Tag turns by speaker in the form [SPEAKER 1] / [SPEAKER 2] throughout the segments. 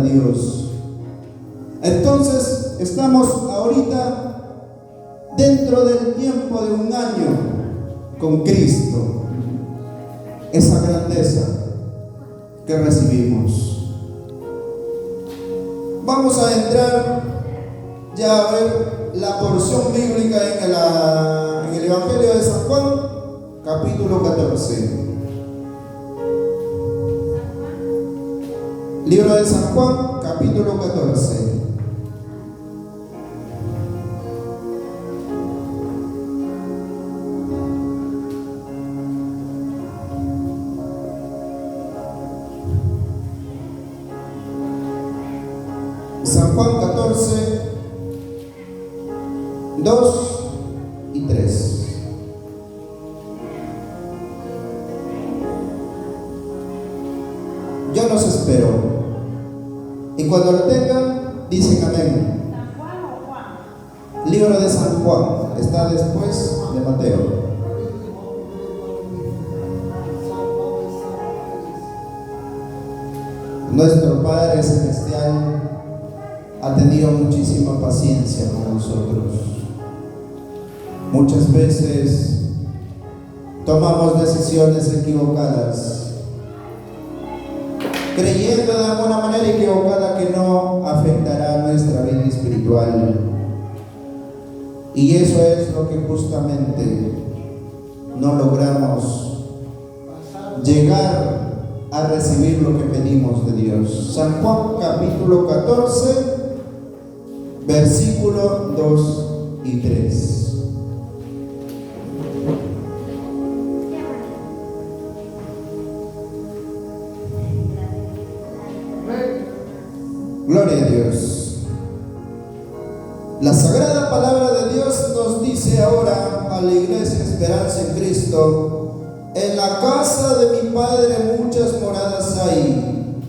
[SPEAKER 1] Dios. Entonces estamos ahorita dentro del tiempo de un año con Cristo. Esa grandeza que recibimos. Vamos a entrar ya a ver la porción bíblica en el Evangelio de San Juan, capítulo 14. Libro de San Juan, capítulo 14. San Juan 14, 2 y 3. Yo los espero. Y cuando lo tengan, dicen amén.
[SPEAKER 2] ¿San Juan o Juan?
[SPEAKER 1] Libro de San Juan, está después de Mateo. Nuestro Padre Celestial ha tenido muchísima paciencia con nosotros. Muchas veces tomamos decisiones equivocadas, creyendo de alguna manera equivocada que no afectará nuestra vida espiritual. Y eso es lo que justamente no logramos llegar a recibir lo que pedimos de Dios. San Juan capítulo 14, versículo 2 y 3. Gloria a Dios. La sagrada palabra de Dios nos dice ahora a la Iglesia Esperanza en Cristo: en la casa de mi Padre muchas moradas hay.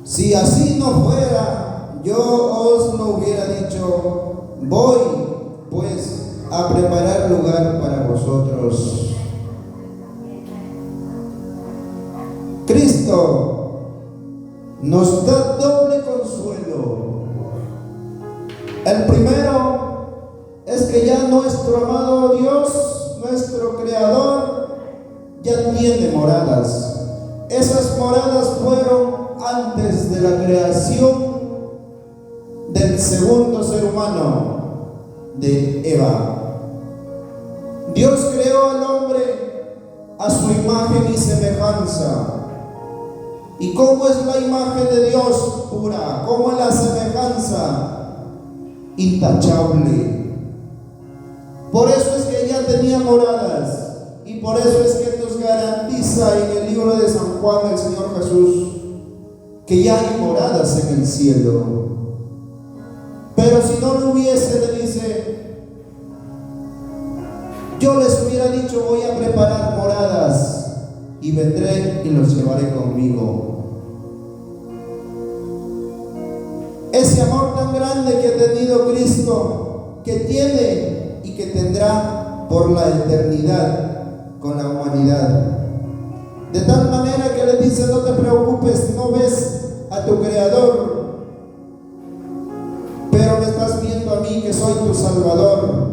[SPEAKER 1] Si así no fuera, yo os lo hubiera dicho. Voy, pues, a preparar lugar para vosotros. Cristo nos da doble consuelo. El primero es que ya nuestro amado Dios, nuestro Creador, ya tiene moradas. Esas moradas fueron antes de la creación del segundo ser humano, de Eva. Dios creó al hombre a su imagen y semejanza. ¿Y cómo es la imagen de Dios? Pura. ¿Cómo es la semejanza? Intachable. Por eso es que ya tenía moradas. Y por eso es que nos garantiza en el libro de San Juan el Señor Jesús que ya hay moradas en el cielo. Pero si no lo hubiese, le dice, yo les hubiera dicho, voy a preparar moradas y vendré y los llevaré conmigo. Ese amor tan grande que ha tenido Cristo, que tiene y que tendrá por la eternidad con la humanidad. De tal manera que le dice, no te preocupes, no ves a tu Creador, pero me estás viendo a mí que soy tu Salvador.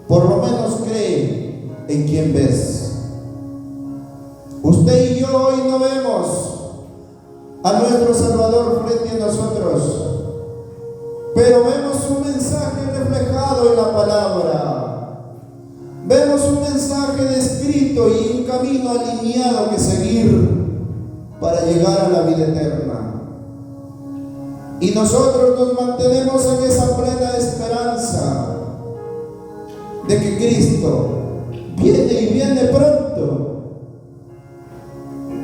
[SPEAKER 1] Por lo menos cree en quien ves. Usted y yo hoy no vemos a nuestro Salvador frente a nosotros, pero vemos un mensaje reflejado en la palabra. Vemos un mensaje descrito y un camino alineado que seguir para llegar a la vida eterna. Y nosotros nos mantenemos en esa plena esperanza de que Cristo viene y viene pronto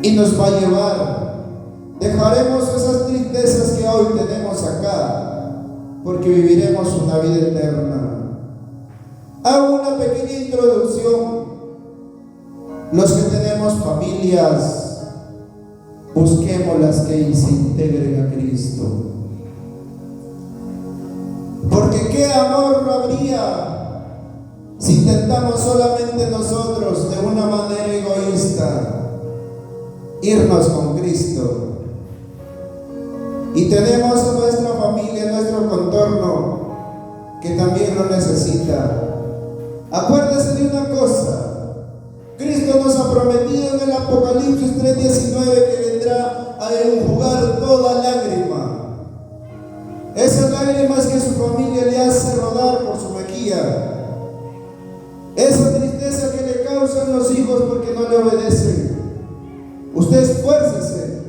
[SPEAKER 1] y nos va a llevar. Dejaremos esas tristezas que hoy tenemos acá, porque viviremos una vida eterna. Hago una pequeña introducción. Los que tenemos familias, busquémoslas que se integren a Cristo. Porque qué amor no habría si intentamos solamente nosotros, de una manera egoísta, irnos con Cristo. Y tenemos a nuestra familia, a nuestro contorno, que también lo necesita. Acuérdese de una cosa. Cristo nos ha prometido en el Apocalipsis 3:19 que vendrá a enjugar toda lágrima. Esas lágrimas que su familia le hace rodar por su mejilla. Esa tristeza que le causan los hijos porque no le obedecen. Usted esfuércese,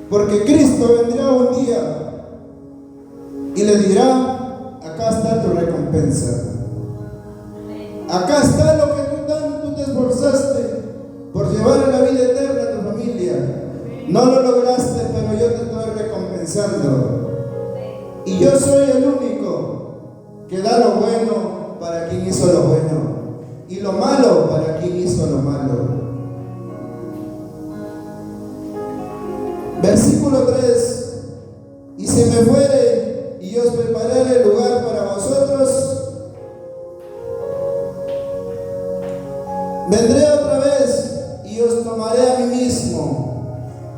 [SPEAKER 1] porque Cristo vendrá un día y le dirá: acá está tu recompensa. Acá está lo que tú tanto te esforzaste por llevar a la vida eterna a tu familia. No lo lograste, pero yo te estoy recompensando. Y yo soy el único que da lo bueno para quien hizo lo bueno, y lo malo para quien hizo lo malo. Versículo 3: y si me fuere y os prepararé el lugar para vosotros, vendré otra vez y os tomaré a mí mismo,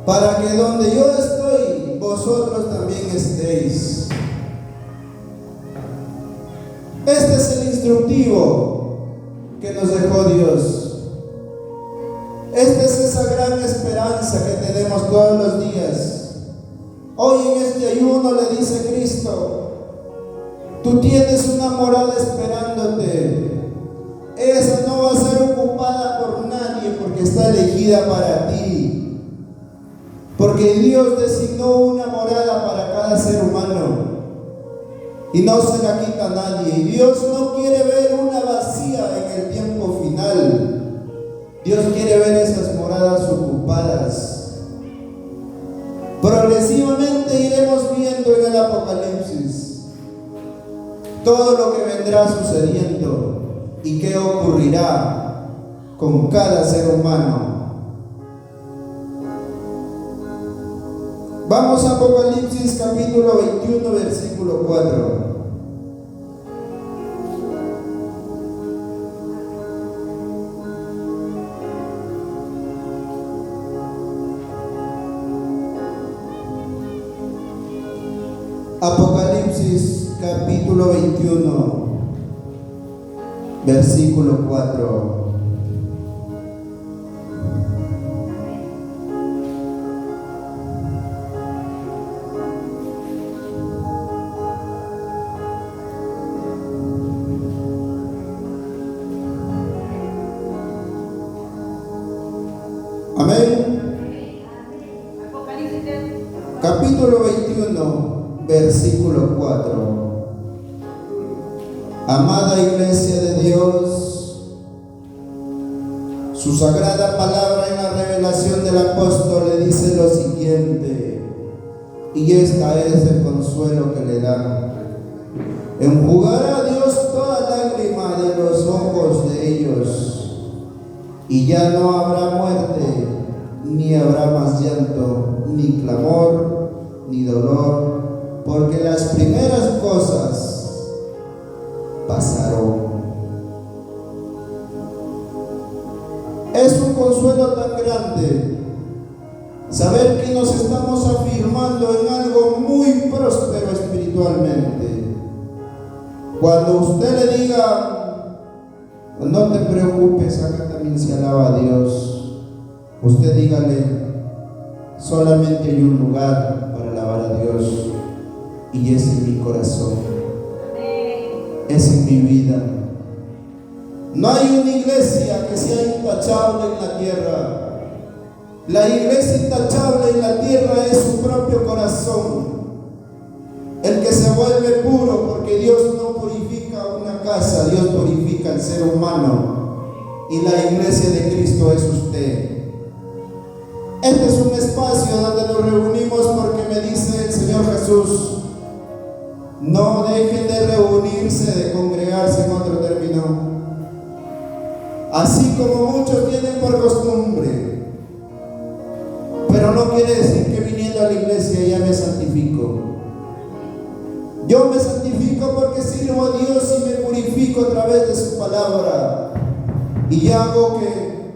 [SPEAKER 1] para que donde yo estoy, vosotros también estéis. Este es el instructivo que nos dejó Dios. Esta es esa gran esperanza que tenemos todos los días. Hoy en este ayuno le dice Cristo: tú tienes una morada esperándote. Esa no va a ser ocupada por nadie porque está elegida para ti. Porque Dios designó una morada para cada ser humano y no se la quita a nadie. Y Dios no quiere ver una vacía en el tiempo final. Dios quiere ver esas moradas ocupadas. Progresivamente iremos viendo en el Apocalipsis todo lo que vendrá sucediendo y qué ocurrirá con cada ser humano. Vamos a Apocalipsis capítulo 21, versículo 4. Apocalipsis capítulo 21, versículo 4. Amén. Capítulo 21, versículo 4. Amada iglesia de Dios, su sagrada palabra en la revelación del apóstol le dice lo siguiente, y esta es el consuelo que le da: enjugará Dios toda lágrima de los ojos de ellos, y ya no habrá muerte, ni habrá más llanto, ni clamor, ni dolor, porque las primeras cosas pasaron. Es un consuelo tan grande saber que nos estamos afirmando en algo muy próspero espiritualmente. Cuando usted le diga: no te preocupes, acá también se alaba a Dios, usted dígale: solamente hay un lugar para alabar a Dios, y es en mi corazón, es en mi vida. No hay una iglesia que sea intachable en la tierra. La iglesia intachable en la tierra es su propio corazón, el que se vuelve puro, porque Dios no purifica una casa, Dios purifica al ser humano, y la iglesia de Cristo es usted. Este es un espacio donde nos reunimos porque me dice el Señor Jesús: no dejen de reunirse, de congregarse, en otro término. Así como muchos tienen por costumbre, pero no quiere decir que viniendo a la iglesia ya me santifico. Yo me santifico porque sirvo a Dios y me purifico a través de su palabra, y hago que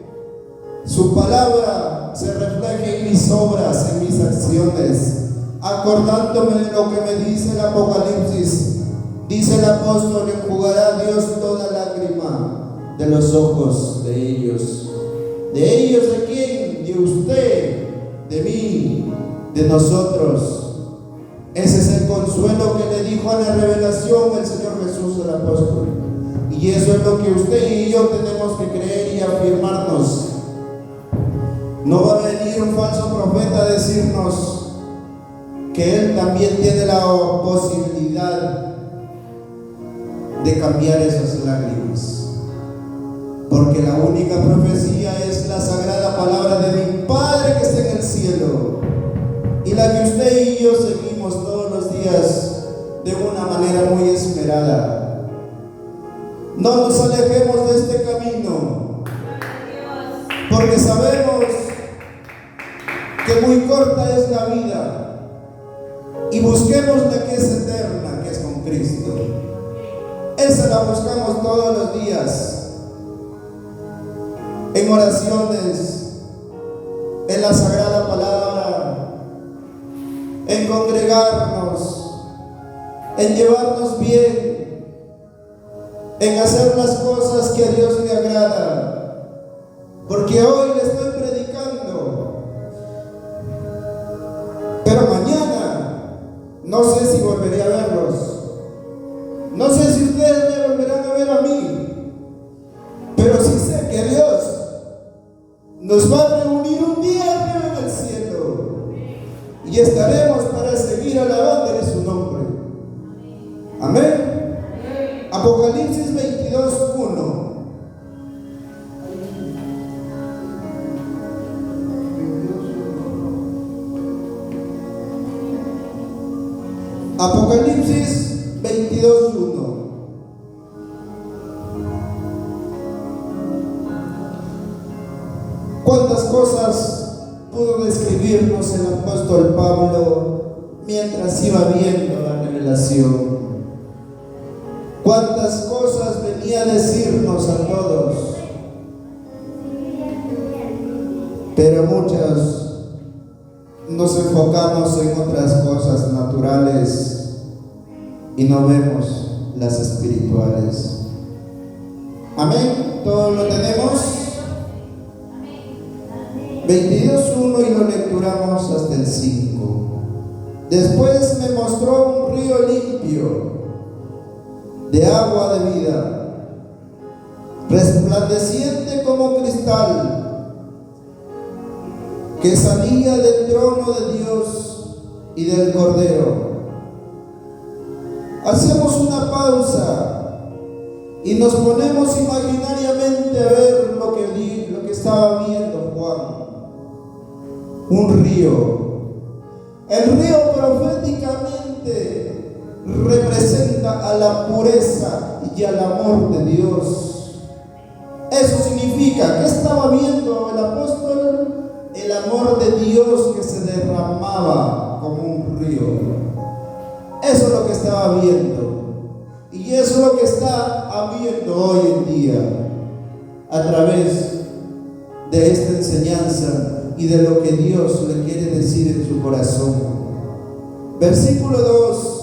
[SPEAKER 1] su palabra se refleje en mis obras, en mis acciones. acordándome de lo que me dice el Apocalipsis. Dice el apóstol: enjugará Dios toda lágrima de los ojos de ellos. ¿De ellos de quién? De usted, de mí, de nosotros. Ese es el consuelo que le dijo a la revelación el Señor Jesús al apóstol. Y eso es lo que usted y yo tenemos que creer y afirmarnos. No va a venir un falso profeta a decirnos que él también tiene la posibilidad de cambiar esas lágrimas. Porque la única profecía es la sagrada palabra de mi Padre que está en el cielo, y la que usted y yo seguimos todos los días de una manera muy esmerada. No nos alejemos de este camino, porque sabemos que muy corta es la vida, y busquemos la que es eterna, que es con Cristo. Esa la buscamos todos los días, en oraciones, en la sagrada palabra, en congregarnos, en llevarnos bien, en hacer las cosas que a Dios le agrada. Porque hoy le estoy predicando, pero mañana no sé si volveré a verlos, no sé si ustedes me volverán a ver a mí, pero sí sé que Dios nos va a reunir un día arriba en el cielo y estaremos para seguir alabándole su nombre. Amén. Apocalipsis 22:1. Apocalipsis 22:1. ¿Cuántas cosas pudo describirnos el apóstol Pablo mientras iba viendo la revelación? ¿Cuántas cosas venía a decirnos a todos? Pero muchas nos enfocamos en otras cosas naturales y no vemos las espirituales. Amén. ¿Todo lo tenemos? 22:1 y lo lecturamos hasta el 5. Después me mostró un río limpio de agua de vida, resplandeciente como cristal, que salía del trono de Dios y del Cordero. Hacemos una pausa y nos ponemos imaginariamente a ver lo que estaba viendo Juan. Un río. El río proféticamente representa a la pureza y al amor de Dios. Eso significa, ¿qué estaba viendo el apóstol? El amor de Dios que se derramaba como un río. Eso es lo que estaba viendo. Y eso es lo que está habiendo hoy en día a través de esta enseñanza y de lo que Dios le quiere decir en su corazón. Versículo 2.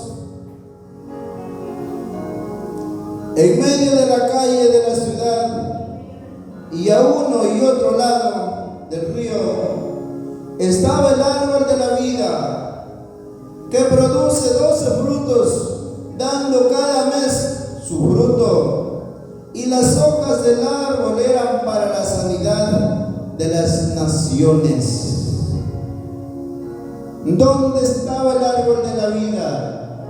[SPEAKER 1] En medio de la calle de la ciudad y a uno y otro lado del río estaba el árbol de la vida, que produce 12 frutos, dando cada mes su fruto, y las hojas del árbol eran para la sanidad de las naciones. ¿Dónde estaba el árbol de la vida?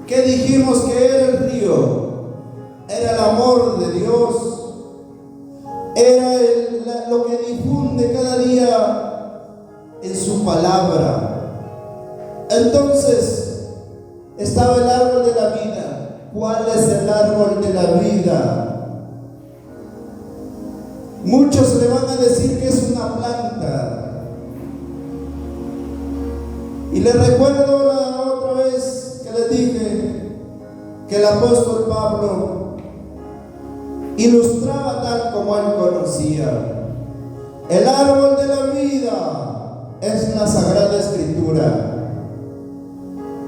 [SPEAKER 1] ¿Qué dijimos que era el río? Era el amor de Dios, era lo que difunde cada día en su palabra. Entonces estaba el árbol de la vida. ¿Cuál es el árbol de la vida? Muchos le van a decir que es una planta. Y les recuerdo la otra vez que les dije que el apóstol Pablo ilustraba tal como él conocía. El árbol de la vida es la Sagrada Escritura.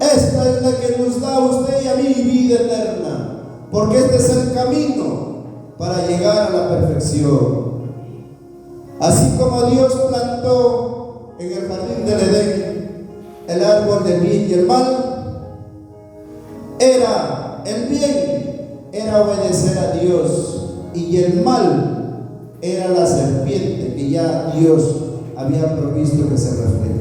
[SPEAKER 1] Esta es la que nos da a usted y a mí vida eterna, porque este es el camino para llegar a la perfección. Así como Dios plantó en el jardín del Edén el árbol del bien y el mal, el bien era obedecer a Dios y el mal era la serpiente que ya Dios había provisto que se refleje.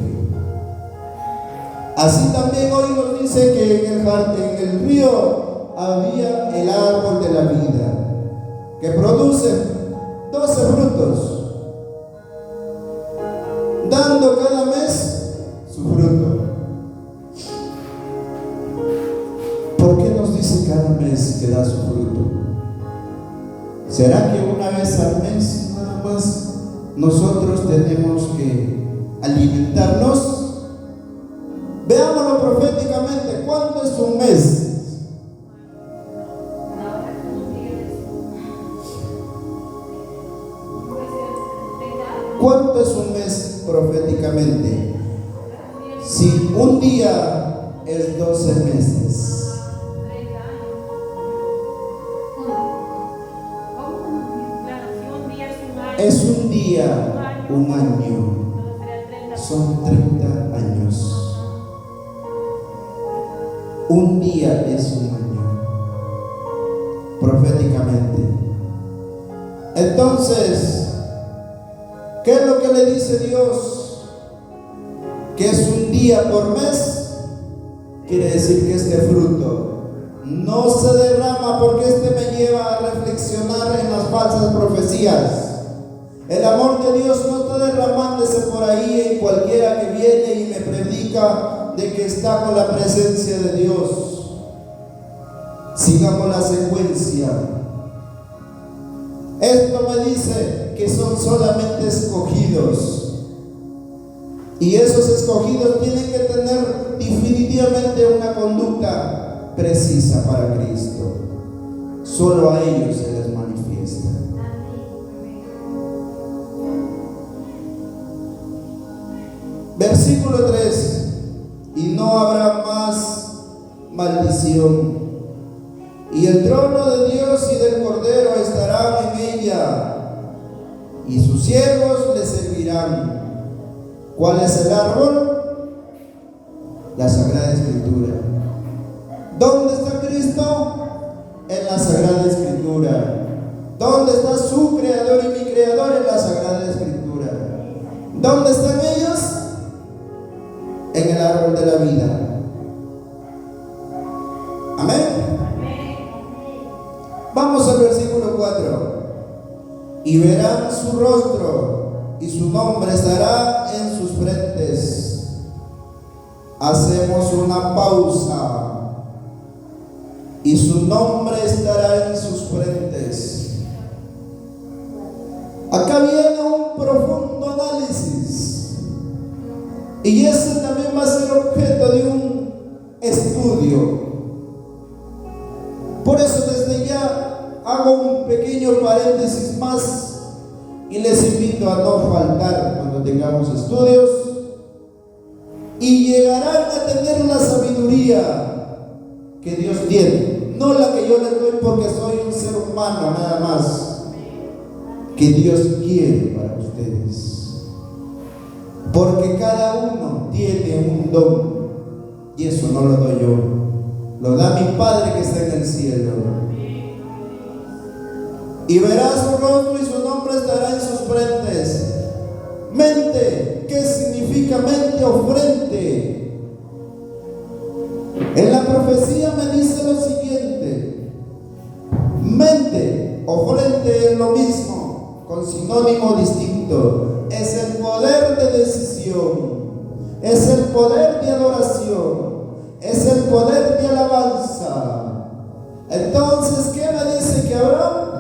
[SPEAKER 1] Así también hoy nos dice que en el río había el árbol de la vida, que produce 12 frutos, dando cada mes su fruto. ¿Por qué nos dice cada mes que da su fruto? ¿Será que una vez al mes nada más nosotros tenemos que alimentarnos? Veámoslo proféticamente. ¿Cuánto es un mes? ¿Cuánto es un mes proféticamente? Si un día es 12 meses. Es un día, un año. Son 30 años. Un día es un año, proféticamente. Entonces, ¿qué es lo que le dice Dios? Que es un día por mes. Quiere decir que este fruto no se derrama, porque este me lleva a reflexionar en las falsas profecías. El amor de Dios no está derramándose por ahí en cualquiera que viene y me predica de que está con la presencia de Dios. Sigamos la secuencia. Esto me dice que son solamente escogidos, y esos escogidos tienen que tener definitivamente una conducta precisa para Cristo. Solo a ellos se les manifiesta. Versículo 3. Y no habrá más maldición, y el trono de Dios y del Cordero estarán en ella, y sus siervos le servirán. ¿Cuál es el árbol? La Sagrada Escritura. ¿Dónde está Cristo? En la Sagrada Escritura. ¿Dónde está su Creador y mi Creador? En la Sagrada Escritura. ¿Dónde están ellos? En el árbol de la vida. Amén. Vamos al versículo 4. Y verán su rostro, y su nombre estará en sus frentes. Hacemos una pausa. Y su nombre estará en sus frentes. Acá viene un profundo análisis, y ese también va a ser objeto de un estudio. Por eso desde ya hago un pequeño paréntesis más, y les invito a no faltar cuando tengamos estudios, y llegarán a tener la sabiduría que Dios tiene, no la que yo les doy porque soy un ser humano nada más, que Dios quiere para ustedes. Porque cada uno tiene un don, y eso no lo doy yo, lo da mi Padre que está en el cielo. Y verá su rostro, y su nombre estará en sus frentes. Mente, ¿qué significa mente o frente? En la profecía me dice lo siguiente: mente o frente es lo mismo, con sinónimo distinto. Es el poder de decisión, es el poder de adoración, es el poder de alabanza. Entonces, ¿qué me dice que habrá?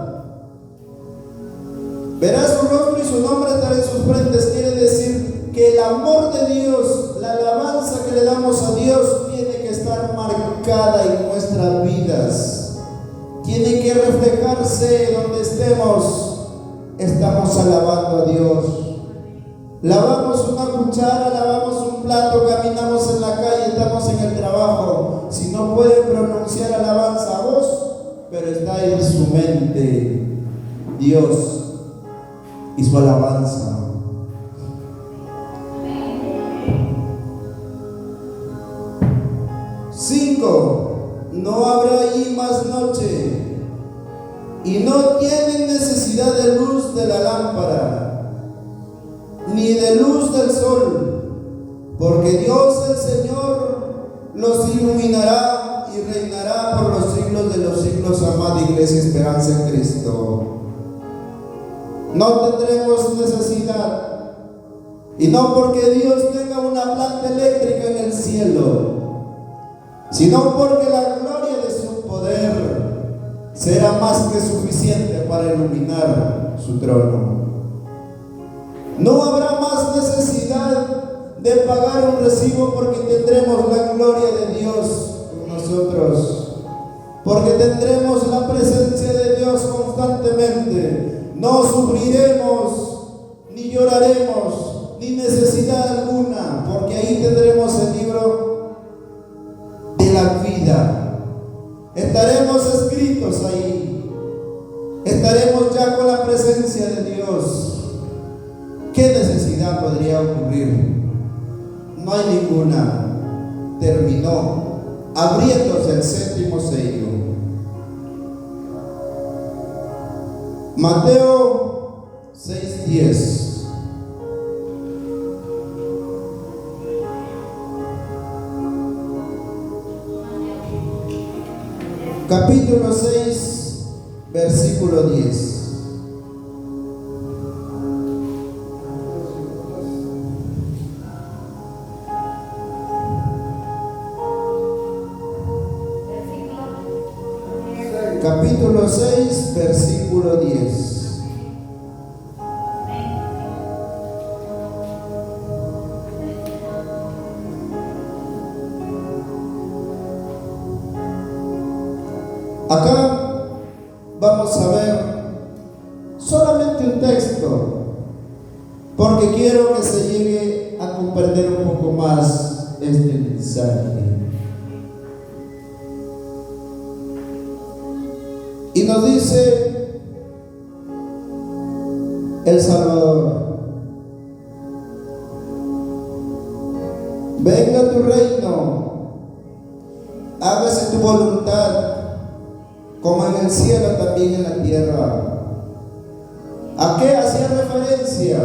[SPEAKER 1] Verá su rostro y su nombre estará en sus frentes. Quiere decir que el amor de Dios, la alabanza que le damos a Dios, tiene que estar marcada en nuestras vidas. Tiene que reflejarse donde estemos. Estamos alabando a Dios. Lavamos una cuchara, lavamos un plato, caminamos en la calle, estamos en el trabajo, si no puede pronunciar alabanza a voz, pero está en su mente Dios y su alabanza. No habrá allí más noche, y no tienen necesidad de luz de la lámpara, ni de luz del sol, porque Dios el Señor los iluminará y reinará por los siglos de los siglos. Amada Iglesia Esperanza en Cristo, no tendremos necesidad, y no porque Dios tenga una planta eléctrica en el cielo, sino porque la gloria de su poder será más que suficiente para iluminar su trono. No habrá más necesidad de pagar un recibo, porque tendremos la gloria de Dios con nosotros, porque tendremos la presencia de Dios constantemente. No sufriremos, ni lloraremos, ni necesidad alguna, porque ahí tendremos el libro de la vida. Estaremos escritos ahí, estaremos ya con la presencia de Dios. ¿Qué necesidad podría ocurrir? No hay ninguna. Terminó abriéndose el séptimo sello. Mateo 6:10. Capítulo 6, versículo 10. Capítulo 6, versículo 10. Acá vamos a ver solamente un texto, porque quiero que se llegue a comprender un poco más este mensaje. Y nos dice el Salvador: venga tu reino, hágase tu voluntad, como en el cielo también en la tierra. ¿A qué hacía referencia?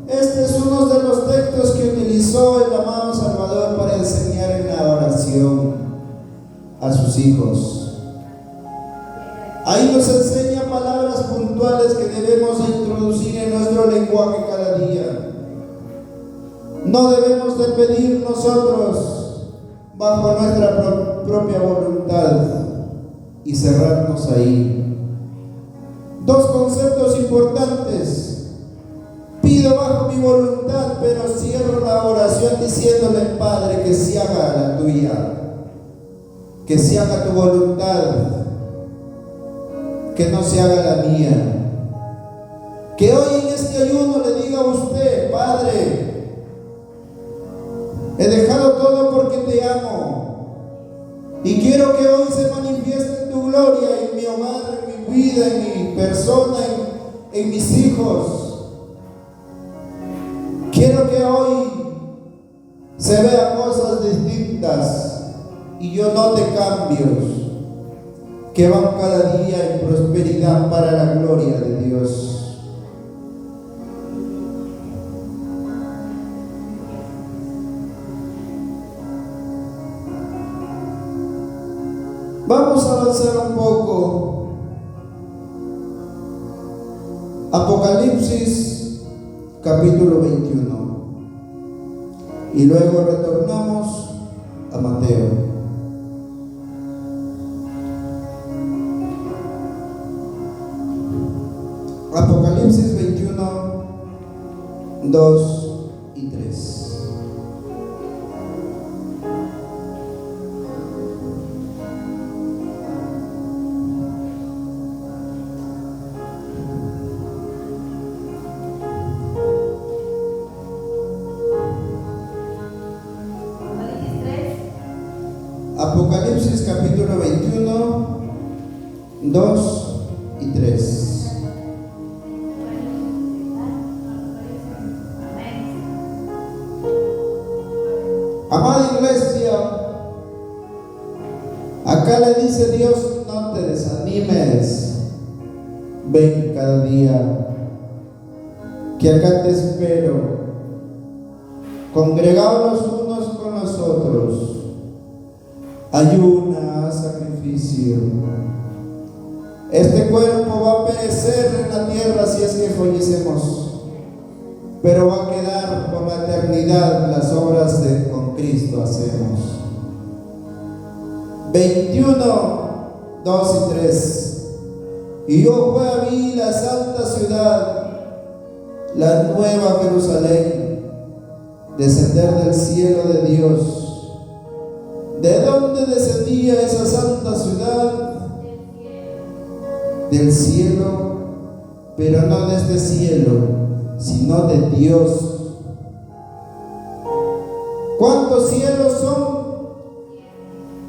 [SPEAKER 1] Este es uno de los textos que utilizó el amado Salvador para enseñar en la oración a sus hijos. Ahí nos enseña palabras puntuales que debemos introducir en nuestro lenguaje cada día. No debemos de pedir nosotros bajo nuestra propia voluntad y cerrarnos ahí. Dos conceptos importantes. Pido bajo mi voluntad, pero cierro la oración diciéndole: Padre, que se haga la tuya, que se haga tu voluntad, que no se haga la mía. Que hoy en este ayuno le diga a usted: Padre, he dejado todo porque te amo, y quiero que hoy se manifieste tu gloria en mi hogar, en mi vida, en mi persona, en mis hijos. Quiero que hoy se vean cosas distintas y yo note cambios que van cada día en prosperidad para la gloria de Dios. Vamos a avanzar un poco. Apocalipsis capítulo 21. Y luego retornamos a Mateo. Apocalipsis 21, 2 y 3. Apocalipsis capítulo 21, 2 y 3. Amada iglesia, acá le dice Dios: no te desanimes, ven cada día, que acá te espero, congregados los unos con los otros, ayuna, sacrificio. Este cuerpo va a perecer en la tierra si es que fallecemos, pero va a quedar por la eternidad las obras que con Cristo hacemos. 21, 2 y 3. Y yo fui a mí la santa ciudad, la nueva Jerusalén, descender del cielo de Dios. ¿De dónde descendía esa santa ciudad? Del cielo, pero no de este cielo, sino de Dios. ¿Cuántos cielos son?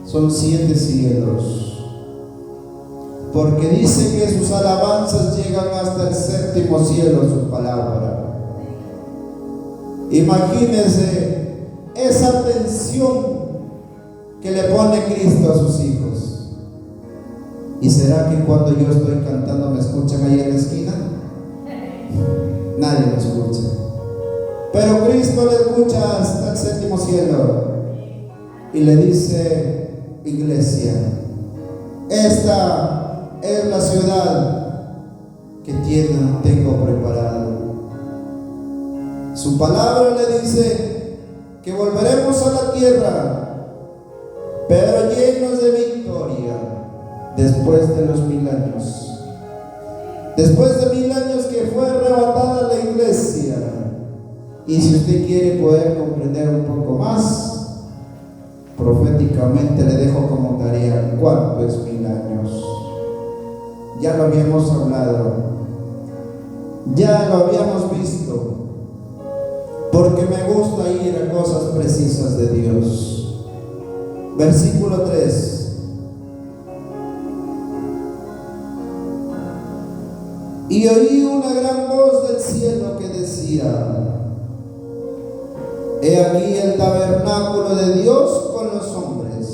[SPEAKER 1] Son 7 cielos, porque dice que sus alabanzas llegan hasta el 7º cielo, su palabra. Imagínense esa atención que le pone Cristo a sus hijos. ¿Y será que cuando yo estoy cantando me escuchan ahí en la esquina? Nadie me escucha, pero Cristo le escucha hasta el 7º cielo y le dice: iglesia, esta es la ciudad que tengo preparado. Su palabra le dice que volveremos a la tierra, pero llenos de victoria, después de los 1000 años. Después de 1000 años que fue arrebatada la iglesia. Y si usted quiere poder comprender un poco más, proféticamente le dejo como tarea: ¿cuánto es 1000 años? Ya lo habíamos hablado, ya lo habíamos visto, porque me gusta ir a cosas precisas de Dios. Versículo 3. Y oí una gran voz del cielo que decía: he aquí el tabernáculo de Dios con los hombres.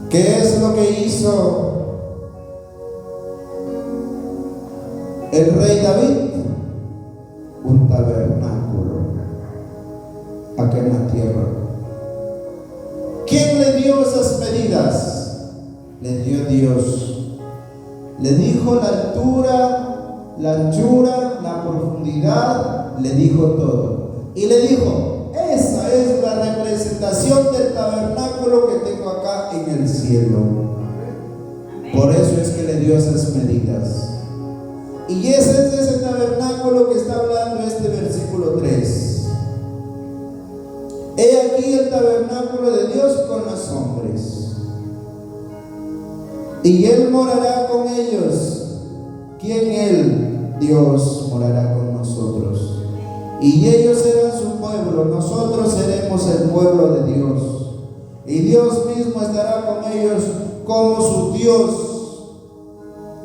[SPEAKER 1] ¿Qué es lo que hizo el rey David? Un tabernáculo aquí en la tierra. ¿Quién le dio esas medidas? Le dio Dios. Le dijo la altura, la anchura, la profundidad, le dijo todo. Y le dijo: esa es la representación del tabernáculo que tengo acá en el cielo. Por eso es que le dio esas medidas. Y ese es ese tabernáculo que está hablando este versículo 3. He aquí el tabernáculo de Dios con los hombres. Y Él morará con ellos. ¿Quién Él? Dios morará con nosotros. Y ellos serán su pueblo, nosotros seremos el pueblo de Dios. Y Dios mismo estará con ellos como su Dios.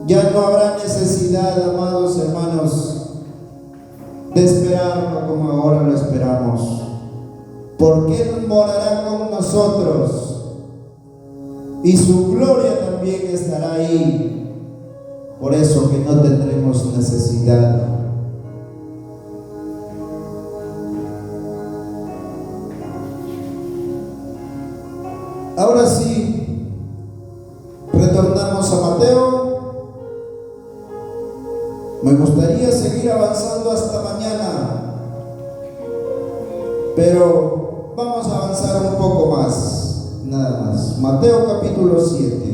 [SPEAKER 1] Ya no habrá necesidad, amados hermanos, de esperarlo como ahora lo esperamos, porque Él morará con nosotros. Y su gloria también estará ahí. Por eso que no tendremos necesidad. Ahora sí, retornamos a Mateo. Me gustaría seguir avanzando hasta mañana, pero vamos a avanzar un poco más. Nada más. Mateo capítulo 7.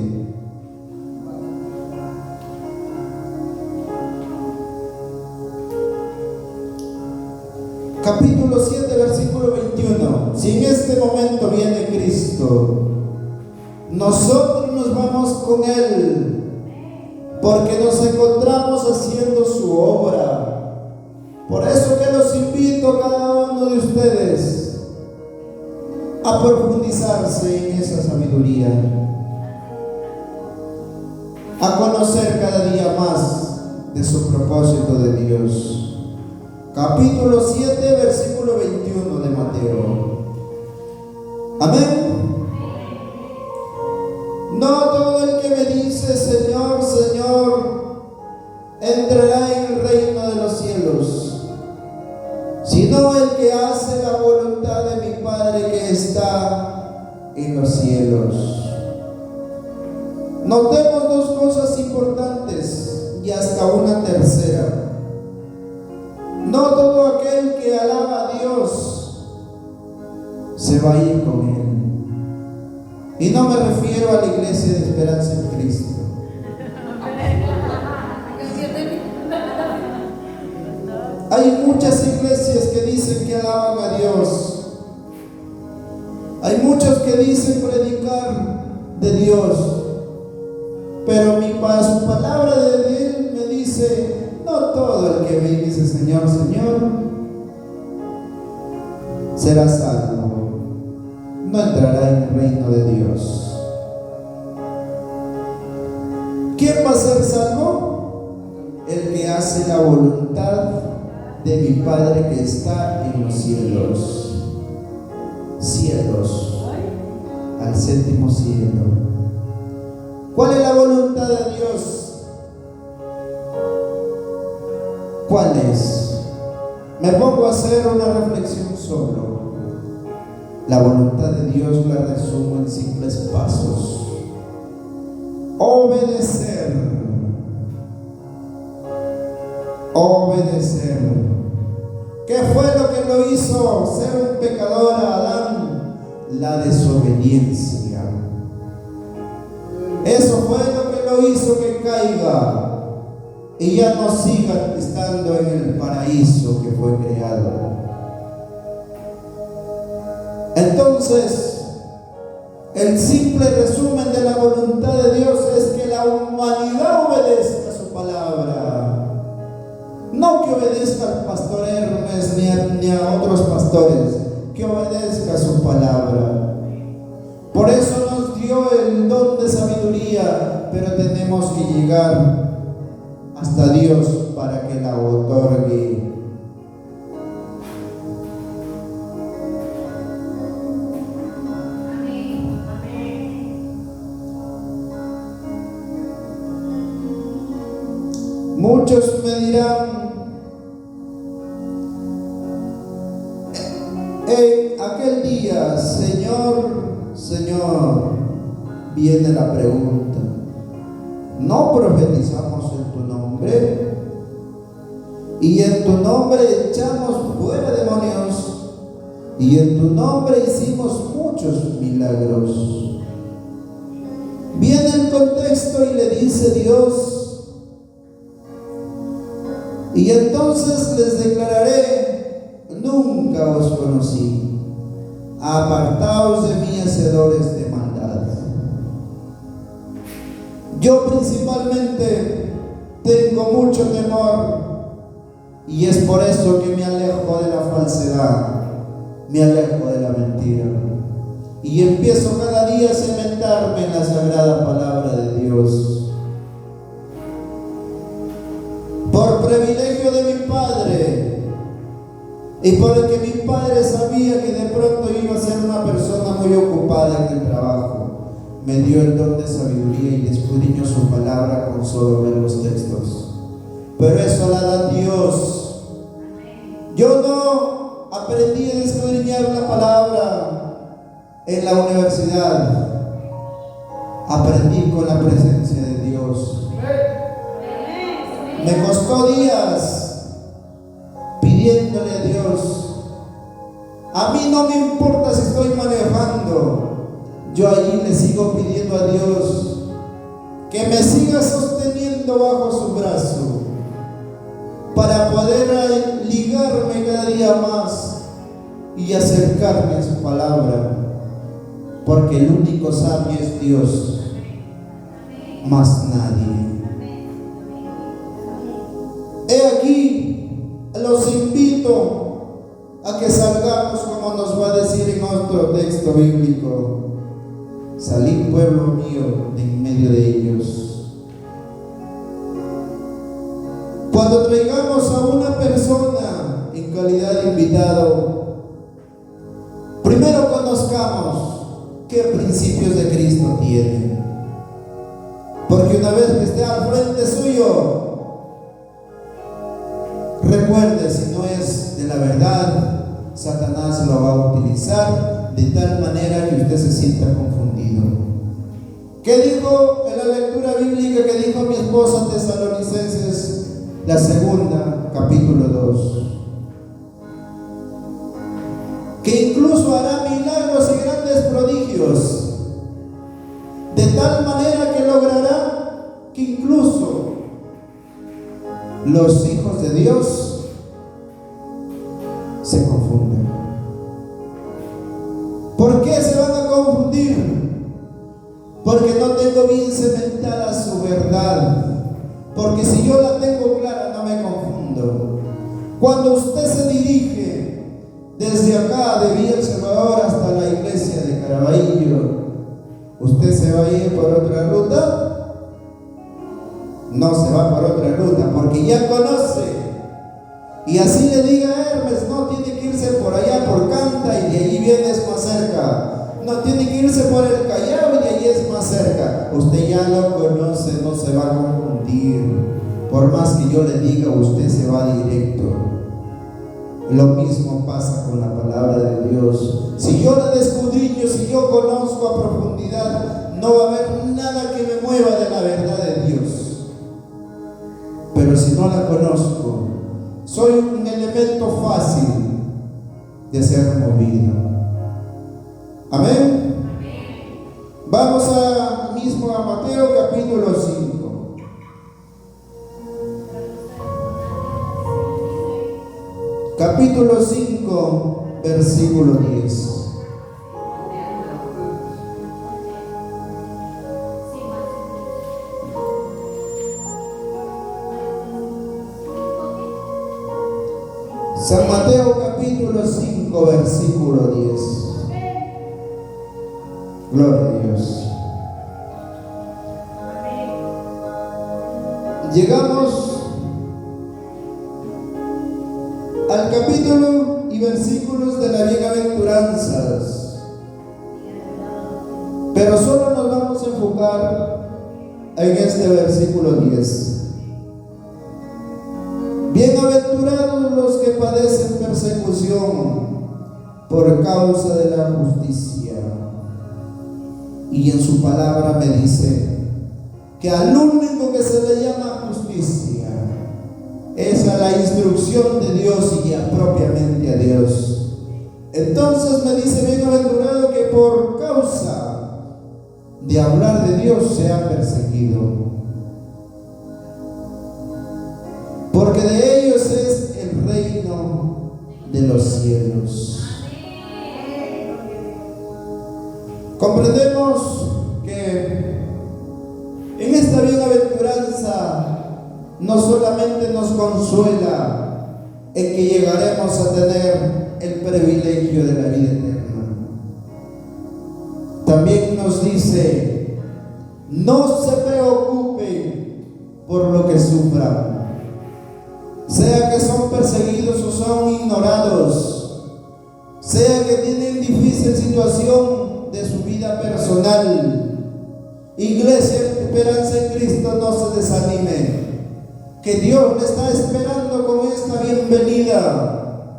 [SPEAKER 1] Capítulo 7, versículo 21. Si en este momento viene Cristo, nosotros nos vamos con Él, porque nos encontramos haciendo su obra. Por eso que los invito a cada uno de ustedes a profundizarse en esa sabiduría, a conocer cada día más de su propósito de Dios. Capítulo 7, versículo 21 de Mateo. Amén. No todo el que me dice Señor, Señor, entrará en el reino de los cielos, sino el que hace la voluntad de mi Padre que está en los cielos. Notemos dos cosas importantes y hasta una tercera. No todo aquel que alaba a Dios se va a ir con Él. Y no me refiero a la iglesia de Esperanza en Cristo. Hay muchas iglesias que dicen que alaban a Dios. Hay muchos que dicen predicar de Dios. Pero su palabra de Él me dice, no todo el que me dice Señor, Señor, será salvo. No entrará en el reino de Dios. ¿Quién va a ser salvo? El que hace la voluntad de mi Padre que está en los cielos. Cielos, al séptimo cielo. ¿Cuál es la voluntad de Dios? ¿Cuál es? Me pongo a hacer una reflexión solo. La voluntad de Dios la resumo en simples pasos. Obedecer. Obedecer. ¿Qué fue lo que lo hizo ser un pecador a Adán? La desobediencia. Eso fue lo que lo hizo que caiga y ya no siga estando en el paraíso que fue creado. Entonces, el simple resumen de la voluntad de Dios es que la humanidad obedezca su palabra. No que obedezca al pastor Hermes ni a otros pastores, que obedezca su palabra. Por eso nos dio el don de sabiduría, pero tenemos que llegar hasta Dios para que la otorgue. Muchos me dirán, en aquel día, Señor, Señor, viene la pregunta, ¿no profetizamos en tu nombre? Y en tu nombre echamos fuera demonios, y en tu nombre hicimos muchos milagros. Viene el contexto y le dice Dios, y entonces les declararé, nunca os conocí, apartaos de mí, hacedores de maldad. Yo principalmente tengo mucho temor y es por eso que me alejo de la falsedad, me alejo de la mentira y empiezo cada día a cementarme en la sagrada palabra de Dios. Por privilegio de mi Padre y porque mi Padre sabía que de pronto iba a ser una persona muy ocupada en el trabajo, me dio el don de sabiduría y escudriñó su palabra con solo ver los textos. Pero eso la da Dios. Yo no aprendí a escudriñar la palabra en la universidad, aprendí con la presencia de Dios. Me costó días pidiéndole a Dios. A mí no me importa si estoy manejando, yo allí le sigo pidiendo a Dios que me siga sosteniendo bajo su brazo para poder ligarme cada día más y acercarme a su palabra, porque el único sabio es Dios, más nadie. He aquí, los invito a que salgamos, como nos va a decir en otro texto. texto bíblico: salid, pueblo mío, de en medio de ellos. Cuando traigamos a una persona en calidad de invitado, primero conozcamos qué principios de Cristo tiene. Porque una vez que esté al frente suyo, recuerde, si no es de la verdad, Satanás lo va a utilizar de tal manera que usted se sienta confundido. ¿Qué dijo en la lectura bíblica que dijo mi esposa en Tesalonicenses, la segunda, capítulo 2? Que incluso hará milagros y grandes prodigios, de tal manera que logrará que incluso los hijos de Dios se confunden. ¿Por qué se van a confundir? Porque no tengo bien cimentada su verdad. Porque si yo la tengo clara, no me confundo. Cuando usted se dirige desde acá de Villa El Salvador hasta la iglesia de Caraballo, ¿usted se va a ir por otra ruta? No se va por otra ruta, porque ya conoce. Y así le diga a Hermes, no tiene que irse por allá por Canta y de allí vienes más cerca. No tiene que irse por el Callao y de allí es más cerca. Usted ya lo conoce, no se va a confundir. Por más que yo le diga, usted se va directo. Lo mismo pasa con la palabra de Dios. Si yo la escudriño, si yo conozco a profundidad, no va a haber nada que me mueva de la verdad de Dios. Pero si no la conozco, soy un elemento fácil de ser movido. Amén. Vamos mismo a Mateo capítulo 5. Capítulo 5, versículo 10. San Mateo capítulo 5, versículo 10. Gloria a Dios. Llegamos al capítulo y versículos de las bienaventuranzas, pero solo nos vamos a enfocar en este versículo 10. Bienaventurados los que padecen persecución por causa de la justicia. Y en su palabra me dice que al único que se le llama justicia es a la instrucción de Dios y propiamente a Dios. Entonces me dice, bienaventurado que por causa de hablar de Dios sea perseguido, porque de ellos es el reino de los cielos. Comprendemos que en esta bienaventuranza no solamente nos consuela en que llegaremos a tener el privilegio de la vida eterna, también nos dice: no se preocupen por lo que sufran, sea que son perseguidos o son ignorados, sea que tienen difícil situación de su vida personal. Iglesia Esperanza en Cristo, no se desanime, que Dios le está esperando con esta bienvenida,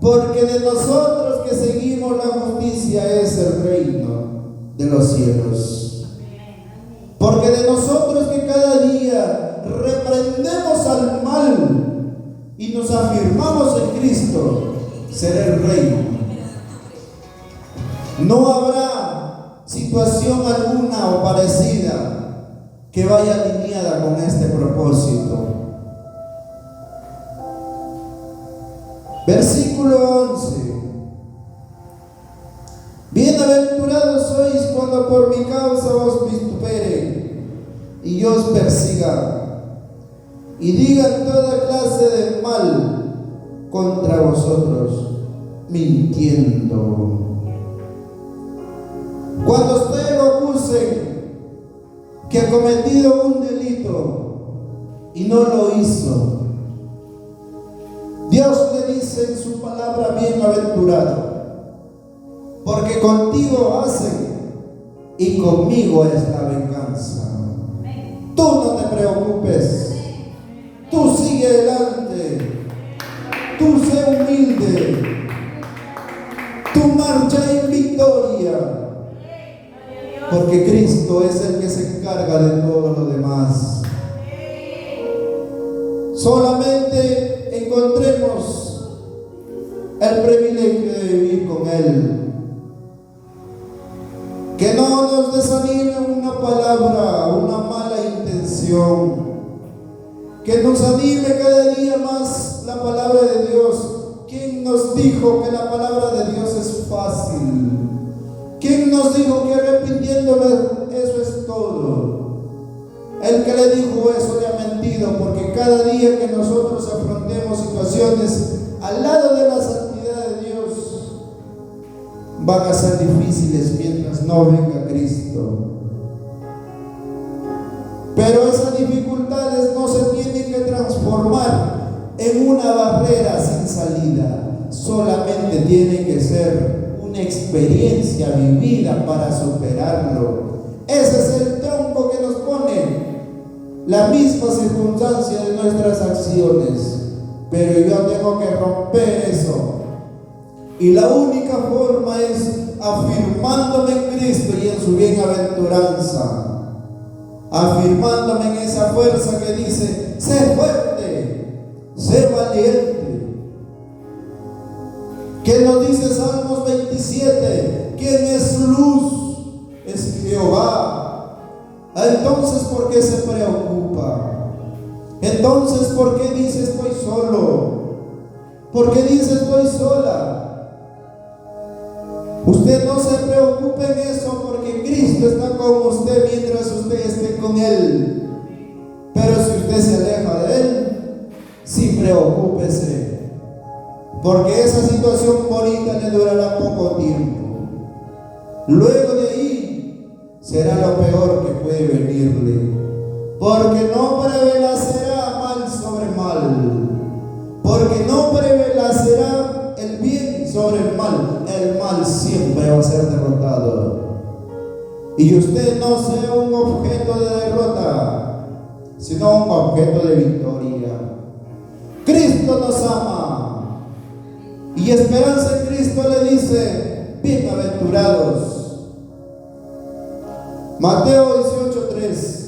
[SPEAKER 1] porque de nosotros que seguimos la justicia es el reino de los cielos. Porque de nosotros que cada día reprendemos al mal y nos afirmamos en Cristo, será el reino. No habrá situación alguna o parecida que vaya alineada con este propósito. Versículo 11. Bienaventurados sois cuando por mi causa os vituperen y os persigan y digan toda clase de mal contra vosotros, mintiendo. reconocen que ha cometido un delito y no lo hizo, Dios le dice en su palabra: bienaventurado, porque contigo hacen y conmigo es la venganza. Tú no te preocupes, tú sigue adelante, tú sé humilde, tú marcha en victoria, porque Cristo es el que se encarga de todo lo demás. Solamente encontremos el privilegio de vivir con Él. Que no nos desanime una palabra, una mala intención. Que nos anime cada día más la palabra de Dios. ¿Quién nos dijo que la palabra de Dios es fácil? ¿Quién nos dijo que arrepintiéndome eso es todo? El que le dijo eso le ha mentido, porque cada día que nosotros afrontemos situaciones al lado de la santidad de Dios, van a ser difíciles mientras no venga Cristo. Pero esas dificultades no se tienen que transformar en una barrera sin salida. Solamente tiene que ser una experiencia vivida para superarlo. Ese es el tronco que nos pone la misma circunstancia de nuestras acciones. Pero yo tengo que romper eso. Y la única forma es afirmándome en Cristo y en su bienaventuranza. Afirmándome en esa fuerza que dice: sé fuerte, sé valiente. ¿Qué nos dice Salmos 27? ¿Quién es luz? Es Jehová. Entonces, ¿por qué se preocupa? Entonces, ¿por qué dice estoy solo? ¿Por qué dice estoy sola? Usted no se preocupe en eso, porque Cristo está con usted mientras usted esté con Él. Pero si usted se aleja de Él, sí preocúpese, porque esa situación bonita le durará poco tiempo. Luego de ahí será lo peor que puede venirle, porque no prevalecerá mal sobre mal, porque no prevalecerá el bien sobre el mal siempre va a ser derrotado. Y usted no sea un objeto de derrota, sino un objeto de victoria. Cristo nos ama, y esperanza en Cristo le dice: bienaventurados. Mateo 18:3.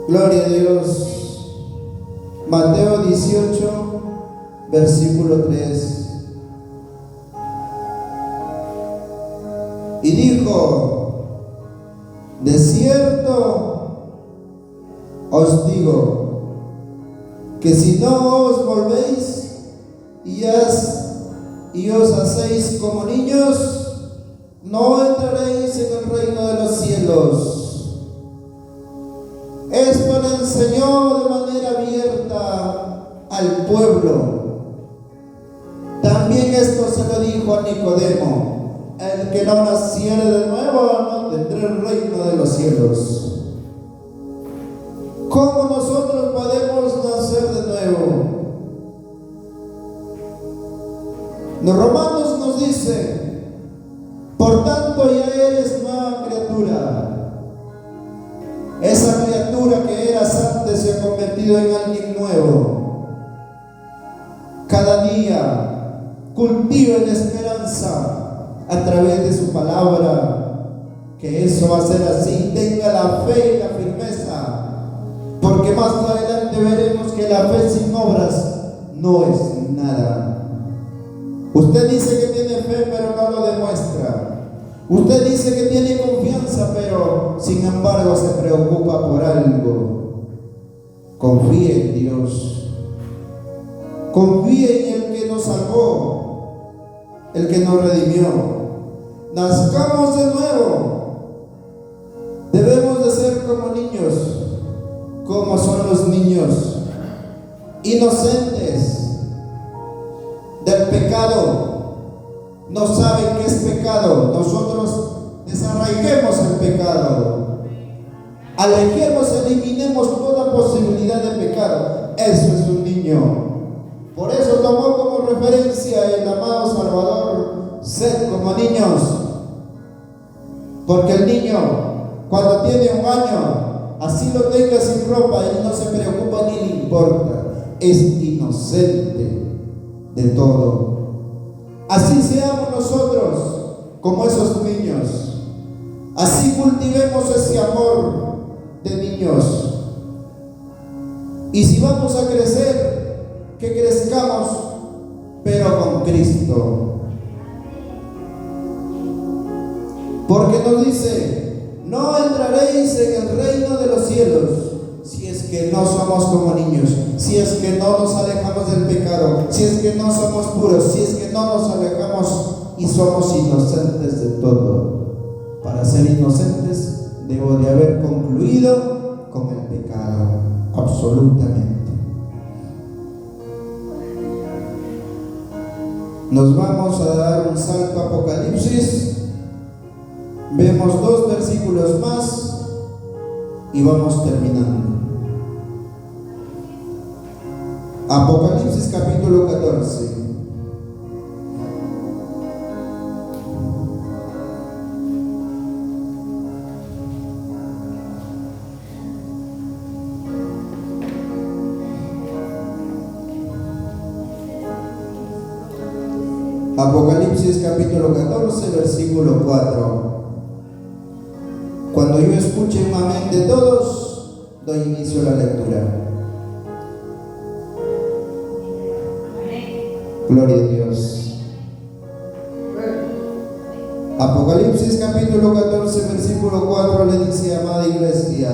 [SPEAKER 1] Gloria a Dios. Mateo 18, versículo 3. Y dijo: de cierto os digo que si no os volvéis y os hacéis como niños, no entraréis en el reino de los cielos. Esto le enseñó de manera abierta al pueblo. También esto se lo dijo a Nicodemo: el que no naciere de nuevo no tendrá el reino de los cielos. ¿Cómo nosotros podemos nacer de nuevo? Los Romanos nos dice: por tanto ya eres nueva criatura. Esa criatura que eras antes se ha convertido en alguien nuevo. Cada día cultive la esperanza a través de su palabra, que eso va a ser así. Tenga la fe y la firmeza, porque más adelante veremos que la fe sin obras no es nada. Usted dice que tiene fe, pero no lo demuestra. Usted dice que tiene confianza, pero sin embargo se preocupa por algo. Confíe en Dios. Confíe en el que nos salvó, el que nos redimió. Nazcamos de nuevo. Debemos de ser como niños, como son los niños, inocentes del pecado. No saben qué es pecado. Nosotros desarraiguemos el pecado, alejemos, eliminemos toda posibilidad de pecado. Eso es un niño. Por eso tomó como referencia el amado Salvador: sed como niños. Porque el niño, cuando tiene 1 año, así lo tenga sin ropa, él no se preocupa ni le importa. Es inocente de todo. Así seamos nosotros como esos niños. Así cultivemos ese amor de niños. Y si vamos a crecer, que crezcamos, pero con Cristo. Porque nos dice: no entraréis en el reino de los cielos si es que no somos como niños, si es que no nos alejamos del pecado, si es que no somos puros, si es que no nos alejamos y somos inocentes de todo. Para ser inocentes debo de haber concluido con el pecado, absolutamente. Nos vamos a dar un salto a Apocalipsis. Vemos 2 versículos más y vamos terminando. Apocalipsis capítulo 14. Apocalipsis capítulo 14, versículo 4. Cuando yo escuche un amén de todos, doy inicio a la lectura. Gloria a Dios. Apocalipsis capítulo 14, versículo 4 le dice: amada iglesia,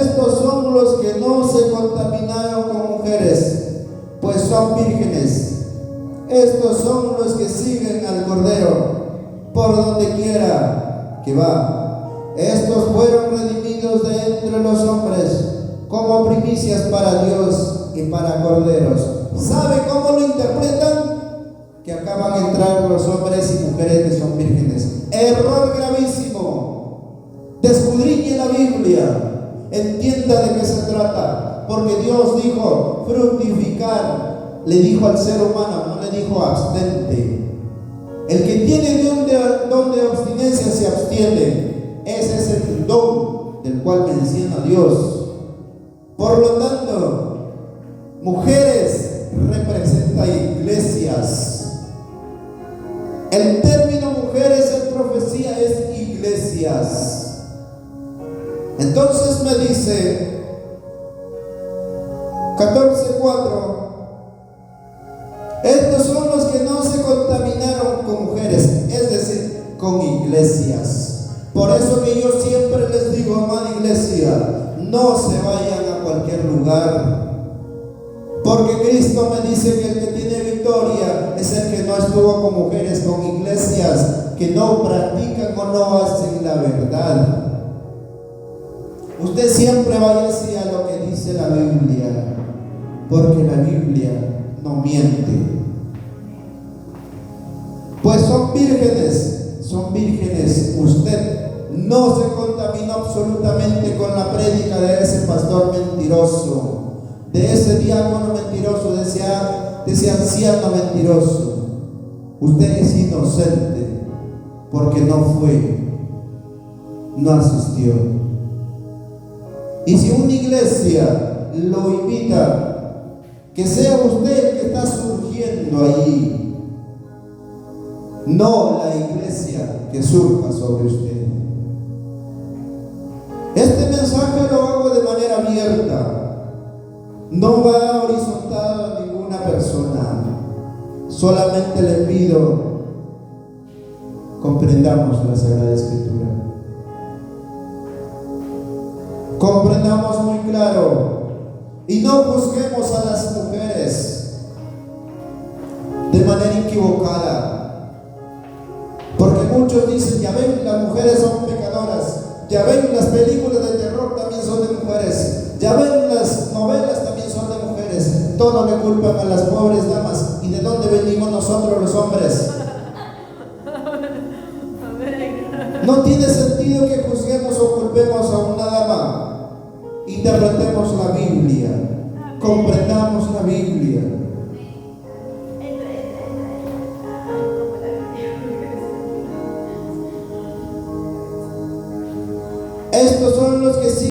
[SPEAKER 1] estos son los que no se contaminaron con mujeres, pues son vírgenes. Estos son los que siguen al Cordero por donde quiera que va. Estos fueron redimidos de entre los hombres como primicias para Dios y para corderos. ¿Sabe cómo lo interpretan? Que acaban de entrar los hombres y mujeres que son vírgenes. Error gravísimo. Descudriñe la Biblia, entienda de qué se trata, porque Dios dijo fructificar. Le dijo al ser humano, no le dijo abstente. El que tiene don de abstinencia se abstiene. Ese es el don del cual menciona Dios. Por lo tanto, mujeres representa iglesias. El término mujeres en profecía es iglesias. Entonces me dice 14:4: estos son los que no se contaminaron con mujeres, es decir, con iglesias. Por eso que yo siempre les digo, amada iglesia, no se vayan a cualquier lugar. Porque Cristo me dice que el que tiene victoria es el que no estuvo con mujeres, con iglesias que no practican o no hacen la verdad. Usted siempre vaya hacia lo que dice la Biblia, porque la Biblia no miente. Pues son vírgenes. Usted no se contaminó absolutamente con la prédica de ese pastor mentiroso, de ese diácono mentiroso, de ese anciano mentiroso. Usted es inocente porque no fue, no asistió. Y si una iglesia lo invita, que sea usted el que está surgiendo allí, no la iglesia que surja sobre usted. Este mensaje lo hago de manera abierta, no va horizontal a ninguna persona. Solamente le pido comprendamos la Sagrada Escritura, comprendamos muy claro y no juzguemos a las mujeres. de manera equivocada. Porque muchos dicen, ya ven, las mujeres son pecadoras. Ya ven, las películas de terror también son de mujeres. Ya ven, las novelas también son de mujeres. Todo le culpan a las pobres damas. ¿Y de dónde venimos nosotros los hombres? No tiene sentido que juzguemos o culpemos a una dama. Interpretemos la Biblia. Comprendamos la Biblia. Estos son los